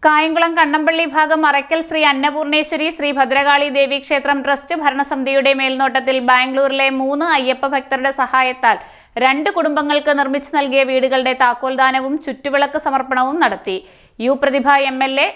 കായംകുളം കണ്ണമ്പള്ളി ഭാഗം അറയ്ക്കൽ ശ്രീ അന്നപൂർണേശ്വരി ശ്രീ ഭദ്രകാളി ദേവി ക്ഷേത്രം ട്രസ്റ്റ് ഭരണസമിതിയുടെ മേൽനോട്ടത്തിൽ ബാംഗ്ലൂരിലെ 3 അയ്യപ്പ ഭക്തരുടെ സഹായത്താൽ 2 കുടുംബങ്ങൾക്ക് നിർമ്മിച്ചു നൽകിയ വീടുകളുടെ താക്കോൽദാനവും ചുറ്റുവിളക്ക് സമർപ്പണവും നടത്തി. യു പ്രതിഭ MLA,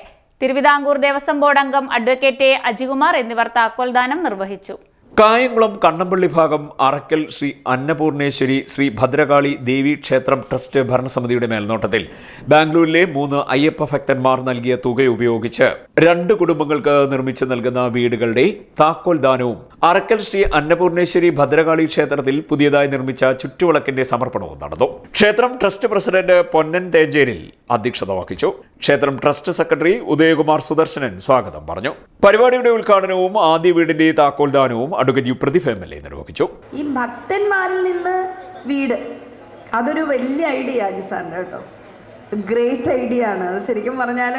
തിരുവിതാംകൂർ ദേവസ്വം ബോർഡ് അംഗം അഡ്വക്കേറ്റ് A. അജികുമാർ എന്നിവർ താക്കോൽദാനം നിർവഹിച്ചു. കായംകുളം കണ്ണമ്പള്ളി ഭാഗം അറയ്ക്കൽ ശ്രീ അന്നപൂർണേശ്വരി ശ്രീ ഭദ്രകാളി ദേവി ക്ഷേത്രം ട്രസ്റ്റ് ഭരണസമിതിയുടെ മേൽനോട്ടത്തിൽ ബാംഗ്ലൂരിലെ 3 അയ്യപ്പ ഭക്തന്മാർ നൽകിയ തുക ഉപയോഗിച്ച് 2 കുടുംബങ്ങൾക്ക് നിർമ്മിച്ചു നൽകുന്ന വീടുകളുടെ താക്കോൽദാനവും അറയ്ക്കൽ ശ്രീ അന്നപൂർണേശ്വരി ഭദ്രകാളി ക്ഷേത്രത്തിൽ പുതിയതായി നിർമ്മിച്ച ചുറ്റുവിളക്കിന്റെ സമർപ്പണവും നടന്നു. ക്ഷേത്രം ട്രസ്റ്റ് പ്രസിഡന്റ് പൊന്നൻ തേഞ്ചേരിൽ അധ്യക്ഷത വഹിച്ചു. ക്ഷേത്രം ട്രസ്റ്റ് സെക്രട്ടറി ഉദയകുമാർ സുദർശനൻ സ്വാഗതം പറഞ്ഞു. പരിപാടിയുടെ ഉദ്ഘാടനവും ആദ്യ വീടിന്റെ താക്കോൽദാനവും അഡ്വക്കേറ്റ് യു പ്രതിഭ MLA നിർവഹിച്ചു. ഈ ഭക്തന്മാരിൽ നിന്ന് വീട്, അതൊരു വലിയ ഐഡിയ ആജി സാറിന് കേട്ടോ, ഗ്രേറ്റ് ഐഡിയ ആണ്. അത് ശരിക്കും പറഞ്ഞാൽ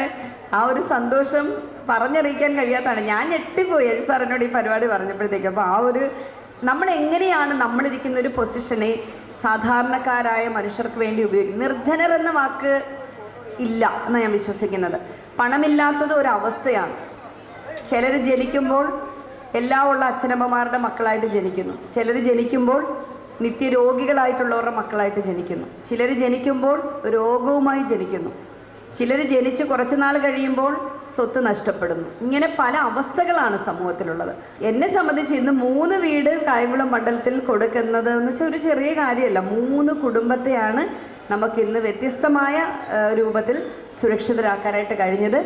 ആ ഒരു സന്തോഷം പറഞ്ഞറിയിക്കാൻ കഴിയാത്തതാണ്. ഞാൻ ഞെട്ടിപ്പോയി ആജി സാർ എന്നോട് ഈ പരിപാടി പറഞ്ഞപ്പോഴത്തേക്ക്. അപ്പോൾ ആ ഒരു നമ്മൾ എങ്ങനെയാണ് നമ്മളിരിക്കുന്ന ഒരു പൊസിഷനെ സാധാരണക്കാരായ മനുഷ്യർക്ക് വേണ്ടി ഉപയോഗിക്കുന്നത്. നിർധനർ എന്ന വാക്ക് ഇല്ല എന്നാണ് ഞാൻ വിശ്വസിക്കുന്നത്. പണമില്ലാത്തത് ഒരവസ്ഥയാണ്. ചിലർ ജനിക്കുമ്പോൾ എല്ലാം ഉള്ള അച്ഛനമ്മമാരുടെ മക്കളായിട്ട് ജനിക്കുന്നു. ചിലർ ജനിക്കുമ്പോൾ നിത്യരോഗികളായിട്ടുള്ളവരുടെ മക്കളായിട്ട് ജനിക്കുന്നു. ചിലർ ജനിക്കുമ്പോൾ രോഗവുമായി ജനിക്കുന്നു. ചിലർ ജനിച്ച് കുറച്ച് നാൾ കഴിയുമ്പോൾ സ്വത്ത് നഷ്ടപ്പെടുന്നു. ഇങ്ങനെ പല അവസ്ഥകളാണ് സമൂഹത്തിലുള്ളത്. എന്നെ സംബന്ധിച്ച് ഇന്ന് 3 വീട് കായംകുളം മണ്ഡലത്തിൽ കൊടുക്കുന്നത് എന്ന് വെച്ചാൽ ഒരു ചെറിയ കാര്യമല്ല. 3 കുടുംബത്തെയാണ് നമുക്കിന്ന് വ്യത്യസ്തമായ രൂപത്തിൽ സുരക്ഷിതരാക്കാനായിട്ട് കഴിഞ്ഞത്.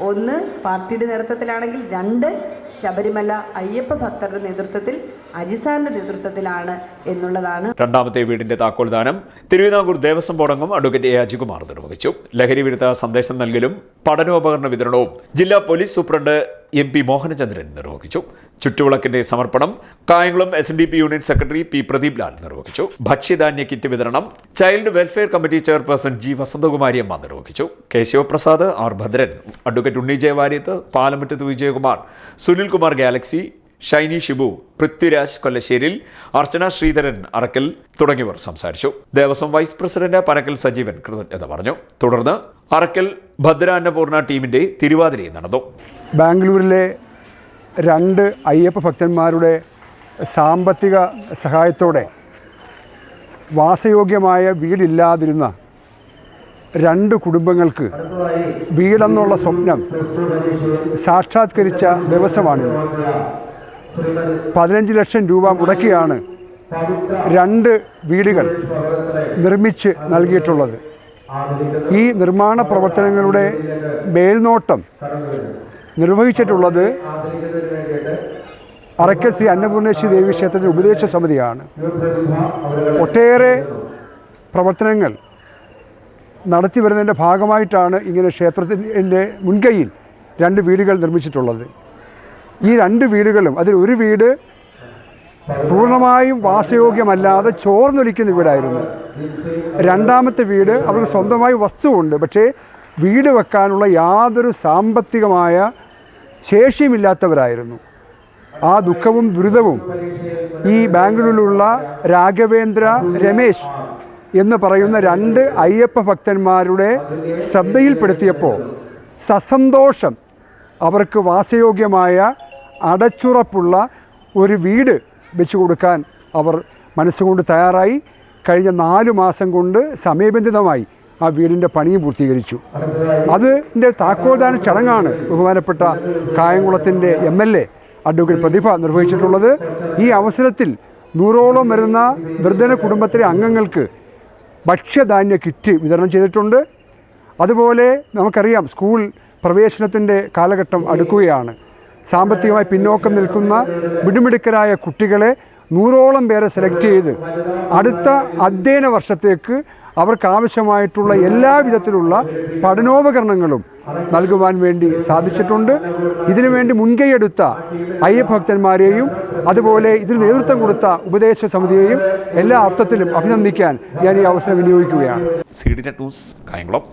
1 പാർട്ടിയുടെ നേതൃത്വത്തിലാണെങ്കിൽ 2 ശബരിമല അയ്യപ്പ ഭക്തരുടെ നേതൃത്വത്തിൽ അജിസാറിന്റെ നേതൃത്വത്തിലാണ് എന്നുള്ളതാണ്. രണ്ടാമത്തെ വീടിന്റെ താക്കോൽദാനം തിരുവിതാംകൂർ ദേവസ്വം ബോർഡ് അംഗം അഡ്വക്കേറ്റ് A. അജികുമാർ നിർവഹിച്ചു. ലഹരി വിരുദ്ധ സന്ദേശം നൽകലും പഠനോപകരണ വിതരണവും ജില്ലാ പോലീസ് സൂപ്രണ്ട് MP മോഹനചന്ദ്രൻ നിർവഹിച്ചു. ചുറ്റുവിളക്കിന്റെ സമർപ്പണം Kayamkulam SNDP union secretary P. Pradeep Lal നിർവഹിച്ചു. ഭക്ഷ്യധാന്യ കിറ്റ് വിതരണം child welfare committee chairperson G. Vasanthakumariamma നിർവഹിച്ചു. K. Sivaprasad, R. Bhadran, advocate Unni Jayavaryath, Palamuttath Vijayakumar, Sunilkumar galaxy, Shiny Shibu, Prithviraj Kollasseril, Archana Sreedharan Arakkal തുടങ്ങിയവർ സംസാരിച്ചു. ദേവസ്വം വൈസ് പ്രസിഡന്റ് പനക്കൽ സജീവൻ കൃതജ്ഞത പറഞ്ഞു. തുടർന്ന് അറക്കൽ ഭദ്ര അന്നപൂർണ ടീമിന്റെ തിരുവാതിരയും നടന്നു. ബാംഗ്ലൂരിലെ 2 അയ്യപ്പ ഭക്തന്മാരുടെ സാമ്പത്തിക സഹായത്തോടെ വാസയോഗ്യമായ വീടില്ലാതിരുന്ന 2 കുടുംബങ്ങൾക്ക് വീടെന്നുള്ള സ്വപ്നം സാക്ഷാത്കരിച്ച ദിവസമാണിത്. 15 ലക്ഷം രൂപ മുടക്കിയാണ് 2 വീടുകൾ നിർമ്മിച്ച് നൽകിയിട്ടുള്ളത്. ഈ നിർമ്മാണ പ്രവർത്തനങ്ങളുടെ മേൽനോട്ടം നിർവഹിച്ചിട്ടുള്ളത് അറയ്ക്കൽ ശ്രീ അന്നപൂർണേശ്വരി ദേവി ക്ഷേത്രത്തിൻ്റെ ഉപദേശ സമിതിയാണ്. ഒട്ടേറെ പ്രവർത്തനങ്ങൾ നടത്തി വരുന്നതിൻ്റെ ഭാഗമായിട്ടാണ് ഇങ്ങനെ ക്ഷേത്രത്തിൻ്റെ മുൻകൈയിൽ 2 വീടുകൾ നിർമ്മിച്ചിട്ടുള്ളത്. ഈ 2 വീടുകളും, അതിൽ ഒരു വീട് പൂർണ്ണമായും വാസയോഗ്യമല്ലാതെ ചോർന്നൊലിക്കുന്ന വീടായിരുന്നു. രണ്ടാമത്തെ വീട് അവർക്ക് സ്വന്തമായി വസ്തുവുണ്ട്, പക്ഷേ വീട് വെക്കാനുള്ള യാതൊരു സാമ്പത്തികമായ ശേഷിയുമില്ലാത്തവരായിരുന്നു. ആ ദുഃഖവും ദുരിതവും ഈ ബാംഗ്ലൂരിലുള്ള രാഘവേന്ദ്ര രമേശ് എന്ന് പറയുന്ന 2 അയ്യപ്പ ഭക്തന്മാരുടെ ശ്രദ്ധയിൽപ്പെടുത്തിയപ്പോൾ സസന്തോഷം അവർക്ക് വാസയോഗ്യമായ അടച്ചുറപ്പുള്ള ഒരു വീട് വെച്ചു കൊടുക്കാൻ അവർ മനസ്സുകൊണ്ട് തയ്യാറായി. കഴിഞ്ഞ 4 മാസം കൊണ്ട് സമയബന്ധിതമായി ആ വീടിൻ്റെ പണിയും പൂർത്തീകരിച്ചു. അതിൻ്റെ താക്കോൽദാന ചടങ്ങാണ് ബഹുമാനപ്പെട്ട കായംകുളത്തിൻ്റെ MLA അഡ്വക്കേറ്റ് പ്രതിഭ നിർവഹിച്ചിട്ടുള്ളത്. ഈ അവസരത്തിൽ 100ഓളം വരുന്ന നിർധന കുടുംബത്തിലെ അംഗങ്ങൾക്ക് ഭക്ഷ്യധാന്യ കിറ്റ് വിതരണം ചെയ്തിട്ടുണ്ട്. അതുപോലെ നമുക്കറിയാം, സ്കൂൾ പ്രവേശനത്തിൻ്റെ കാലഘട്ടം അടുക്കുകയാണ്. സാമ്പത്തികമായി പിന്നോക്കം നിൽക്കുന്ന മിടുമിടുക്കരായ കുട്ടികളെ 100ഓളം പേരെ സെലക്ട് ചെയ്ത് അടുത്ത അധ്യയന വർഷത്തേക്ക് അവർക്കാവശ്യമായിട്ടുള്ള എല്ലാ വിധത്തിലുള്ള പഠനോപകരണങ്ങളും നൽകുവാൻ വേണ്ടി സാധിച്ചിട്ടുണ്ട്. ഇതിനുവേണ്ടി മുൻകൈയെടുത്ത അയ്യപ്പ ഭക്തന്മാരെയും അതുപോലെ ഇതിന് നേതൃത്വം കൊടുത്ത ഉപദേശ സമിതിയെയും എല്ലാ അർത്ഥത്തിലും അഭിനന്ദിക്കാൻ ഞാൻ ഈ അവസരം വിനിയോഗിക്കുകയാണ്. CDNet news Kayamkulam.